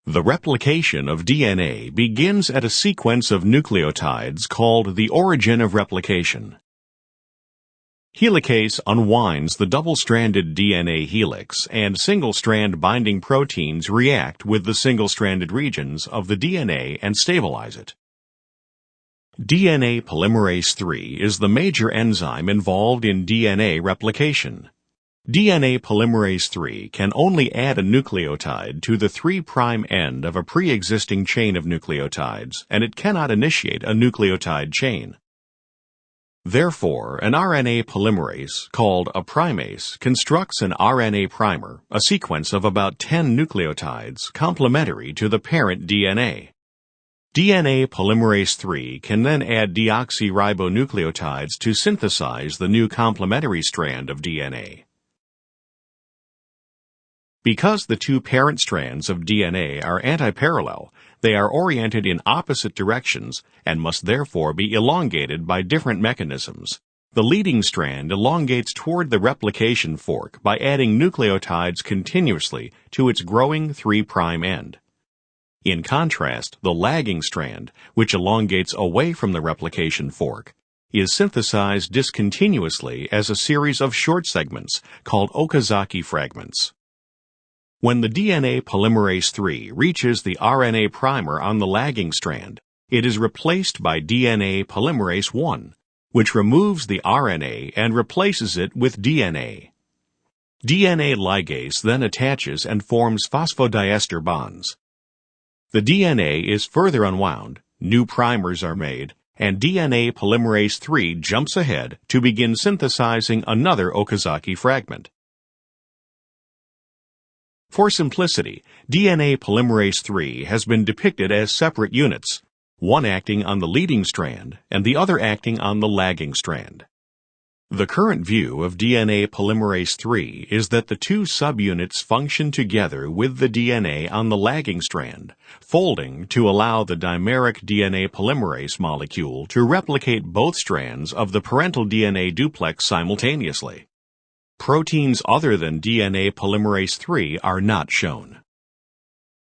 The replication of DNA begins at a sequence of nucleotides called the origin of replication. Helicase unwinds the double-stranded DNA helix, and single-strand binding proteins react with the single-stranded regions of the DNA and stabilize it. DNA polymerase III is the major enzyme involved in DNA replication. DNA polymerase III can only add a nucleotide to the 3' end of a pre-existing chain of nucleotides, and it cannot initiate a nucleotide chain. Therefore, an RNA polymerase, called a primase, constructs an RNA primer, a sequence of about 10 nucleotides complementary to the parent DNA. DNA polymerase III can then add deoxyribonucleotides to synthesize the new complementary strand of DNA. Because the two parent strands of DNA are antiparallel, they are oriented in opposite directions and must therefore be elongated by different mechanisms. The leading strand elongates toward the replication fork by adding nucleotides continuously to its growing 3' end. In contrast, the lagging strand, which elongates away from the replication fork, is synthesized discontinuously as a series of short segments called Okazaki fragments. When the DNA polymerase III reaches the RNA primer on the lagging strand, it is replaced by DNA polymerase I, which removes the RNA and replaces it with DNA. DNA ligase then attaches and forms phosphodiester bonds. The DNA is further unwound, new primers are made, and DNA polymerase III jumps ahead to begin synthesizing another Okazaki fragment. For simplicity, DNA polymerase III has been depicted as separate units, one acting on the leading strand and the other acting on the lagging strand. The current view of DNA polymerase III is that the two subunits function together with the DNA on the lagging strand, folding to allow the dimeric DNA polymerase molecule to replicate both strands of the parental DNA duplex simultaneously. Proteins other than DNA polymerase III are not shown.